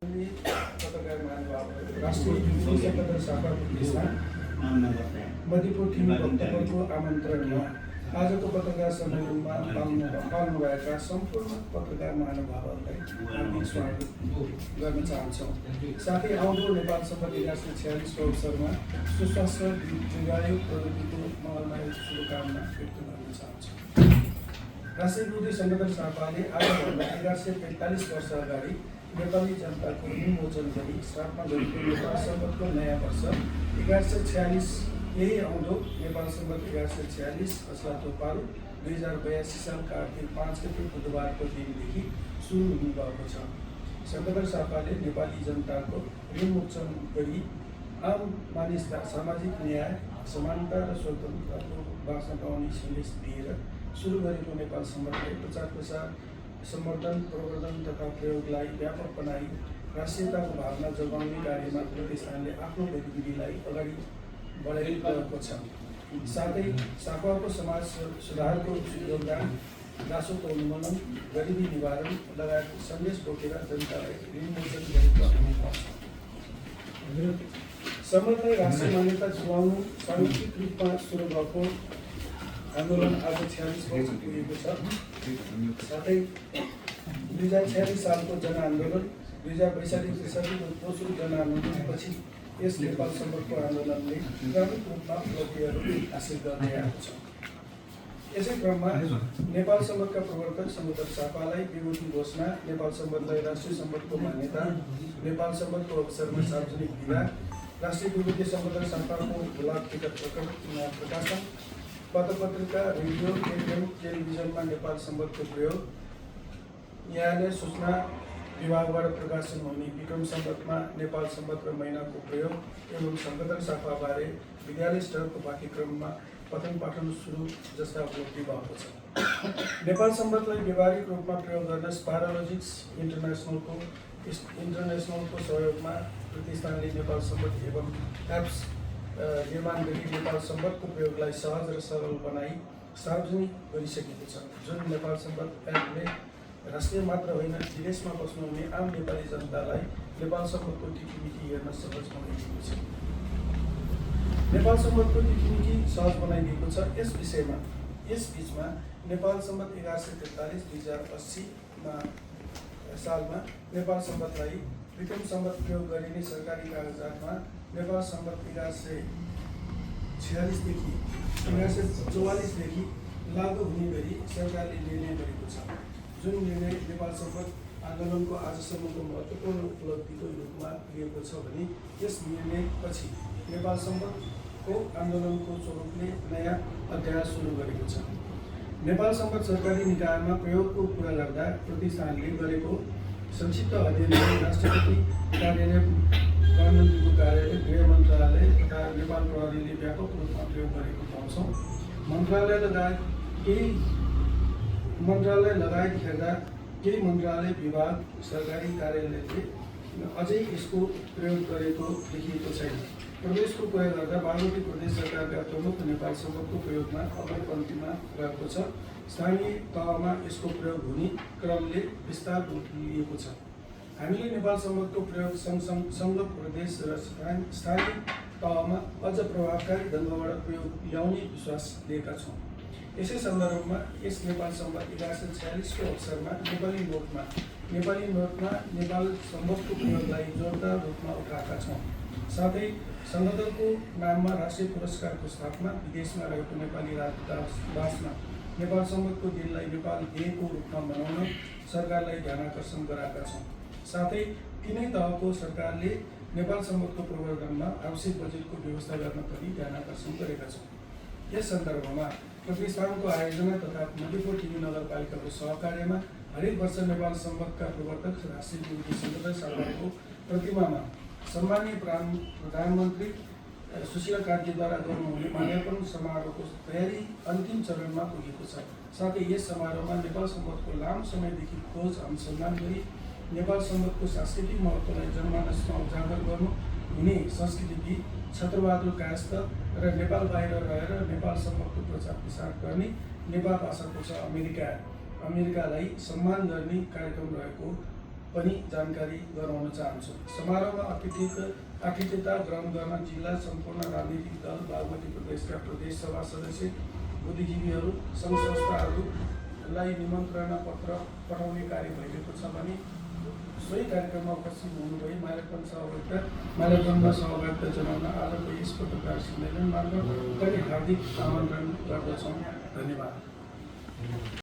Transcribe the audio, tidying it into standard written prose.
पत्रकार महानुभावहरू राष्ट्रिय युवा सेक्रेटरी शाखा प्रतिष्ठान मधुपुर टिभी वक्तव्यको आमन्त्रणमा आजको पत्रकार सम्मेलनमा पाल्नुभएका सम्पूर्ण पत्रकार महानुभावहरूलाई हार्दिक स्वागत गर्न चाहन्छौँ। साथै आउँदो नेपाल सम्बन्ध 2046को अवसरमा सुस्वास्थ्य दीर्घायु प्रगतिको मङ्गलमय शुभकामना व्यक्त गर्न चाहन्छौँ। राष्ट्रिय विरोधी सङ्गठन शाखाले आजभन्दा 1145 वर्ष अगाडि नेपाली जनताको विमोचन गरी स्थापना गरेको नेपाल सम्बन्धको नयाँ वर्ष 1146 यही आउँदो नेपाल सम्बन्ध 1146 असार पारु 2082 साल कार्तिक 5 गते बुधबारको दिनदेखि सुरु हुनुभएको छ। सङ्गठन शाखाले नेपाली जनताको विमोचन गरी आम मानिसलाई सामाजिक न्याय समानता र स्वतन्त्रताको बाँच्न पाउने सन्देश दिएर सुरु गरेको नेपाल सम्बन्धलाई प्रचार प्रसार सम्वर्धन प्रवर्धन तथा प्रयोगलाई व्यापक बनाई राष्ट्रियताको भावना जगाउने कार्यमा प्रतिष्ठानले आफ्नो गतिविधिलाई अगाडि बढाइरहेको छ। साथै शाखाको समाज सुधारको योगदान, रासोको उन्मूलन, गरिबी निवारण लगायत सन्देश बोकेर जनतालाई विमोचन गरेको अनुभव छ। सम्बन्धलाई राष्ट्रिय मान्यता दिलाउनु साङ्गीतिक रूपमा सुरु भएको आन्दोलन आज 46 वर्ष पुगेको छ। साथै 2046 सालको जनआन्दोलन 2042-63 दोस्रो जनआन्दोलनपछि यस नेपाल सम्बन्धको आन्दोलनले क्रमिक रूपमा उपलब्धिहरू हासिल गर्दै आएको छ। यसै क्रममा नेपाल सम्बन्धका प्रवर्तक सङ्गठन शाखालाई विरोधी घोषणा, नेपाल सम्बन्धलाई राष्ट्रिय सम्बन्धको मान्यता, नेपाल सम्बन्धको अवसरमा सार्वजनिक विदा, राष्ट्रिय विरोधी सङ्गठन शाखाको ब्लक टिकट प्रकाशन, पत्रपत्रिका, रेडियो, एफएम, टेलिभिजनमा नेपाल सम्बन्धको प्रयोग, न्यायालय सूचना विभागबाट प्रकाशन हुने विक्रम सम्बन्धमा नेपाल सम्बन्ध र महिनाको प्रयोग एवं सङ्गठन शाखाबारे विद्यालय स्तरको पाठ्यक्रममा पठन पाठन सुरु जस्ता उपलब्धि भएको छ। नेपाल सम्बन्धलाई व्यावहारिक रूपमा प्रयोग गर्न स्पारोलजिक्स इन्टरनेसनलको सहयोगमा प्रतिष्ठानले नेपाल सम्बन्ध एवं एप्स निर्माण गरी नेपाल सम्बन्धको प्रयोगलाई सहज र सरल बनाई सार्वजनिक गरिसकेको छ, जुन नेपाल सम्बन्ध एपले राष्ट्रिय मात्र होइन विदेशमा बस्नुहुने आम नेपाली जनतालाई नेपाल सम्बन्धको टिकिमिकी हेर्न सहज बनाइदिएको छ। नेपाल सम्बन्धको टिकिमिकी सहज बनाइदिएको छ। यस बिचमा नेपाल सम्बन्ध 1143-2080 सालमा नेपाल सम्बन्धलाई विक्रम सम्बन्ध प्रयोग गरिने सरकारी कागजातमा नेपाल सम्बन्ध 1146देखि 1144देखि लागू हुने गरी सरकारले निर्णय गरेको छ, जुन निर्णय नेपाल सम्बन्ध आन्दोलनको आजसम्मको महत्त्वपूर्ण उपलब्धिको रूपमा लिएको छ भने यस निर्णयपछि नेपाल सम्बन्धको आन्दोलनको स्वरूपले नयाँ अध्याय सुरु गरेको छ। नेपाल सम्बन्ध सरकारी निकायमा प्रयोगको कुरा गर्दा प्रतिष्ठानले गरेको संक्षिप्त अध्ययनले राष्ट्रपति कार्यालय, प्रधानमन्त्रीको कार्यालय, गृह मन्त्रालय तथा नेपाल प्रहरीले व्यापक रूपमा प्रयोग गरेको पाउँछौँ। मन्त्रालय लगायत हेर्दा केही मन्त्रालय, विभाग, सरकारी कार्यालयले अझै यसको प्रयोग गरेको देखिएको छैन। प्रदेशको प्रयोग गर्दा बागमती प्रदेश सरकारका प्रमुख नेपाल सम्बन्धको प्रयोगमा अग्रिम पङ्क्तिमा रहेको छ। स्थानीय तहमा यसको प्रयोग हुने क्रमले विस्तार लिएको छ। हामीले नेपाल सम्बन्धको प्रयोग सँगसँगै प्रदेश र स्थानीय तहमा अझ प्रभावकारी ढङ्गबाट प्रयोग ल्याउने विश्वास लिएका छौँ। यसै सन्दर्भमा यस नेपाल सम्बन्ध 1146को अवसरमा नेपाली नोटमा नेपाल सम्बन्धको प्रयोगलाई जोरदार रूपमा उठाएका छौँ। साथै सङ्गठनको नाममा राष्ट्रिय पुरस्कारको स्थापना, विदेशमा रहेको नेपाली राजदूतावासमा नेपाल सम्बन्धको दिनलाई नेपाल डेको रूपमा मनाउन सरकारलाई ध्यानाकर्षण गराएका छौँ। साथै तिनै तहको सरकारले नेपाल सम्बन्धको प्रवर्धनमा आवश्यक बजेटको व्यवस्था गर्न पनि ध्यानाकर्षण गरेका छौँ। यस सन्दर्भमा प्रतिष्ठानको आयोजना तथा मधुपुर टिभी नगरपालिकाको सहकार्यमा हरेक वर्ष नेपाल सम्बन्धका प्रवर्तक राष्ट्रिय विरोधी सङ्गठन शाखाको प्रतिमामा सम्मानीय प्रधानमन्त्री सुशीला कार्कीद्वारा गर्नुहुने माल्यार्पण समारोहको तयारी अन्तिम चरणमा पुगेको छ। साथै यस समारोहमा नेपाल सम्बन्धको लामो समयदेखि खोज अनुसन्धान गरी नेपाल सम्बन्धको सांस्कृतिक महत्त्वलाई जनमानसमा उजागर गर्नु हुने संस्कृतिविद छत्रबहादुर कायस्थ र नेपाल बाहिर रहेर नेपाल सम्बन्धको प्रचार प्रसार गर्ने नेपाल भाषाकोश अमेरिकालाई सम्मान गर्ने कार्यक्रम रहेको पनि जानकारी गराउन चाहन्छु। समारोहमा आतिथ्यता ग्रहण गर्न जिल्ला सम्पूर्ण राजनीतिक दल, बागमती प्रदेशका प्रदेश सभा सदस्य, बुद्धिजीवीहरू, सङ्घ संस्थाहरूलाई निमन्त्रणा पत्र पठाउने कार्य भइरहेको छ भने सोही कार्यक्रममा उपस्थित हुनुभई माल्यार्पणमा सहभागिता जनाउन आजको यस पत्रकार सम्मेलन मार्फत पनि हार्दिक आमन्त्रण गर्दछौँ। धन्यवाद।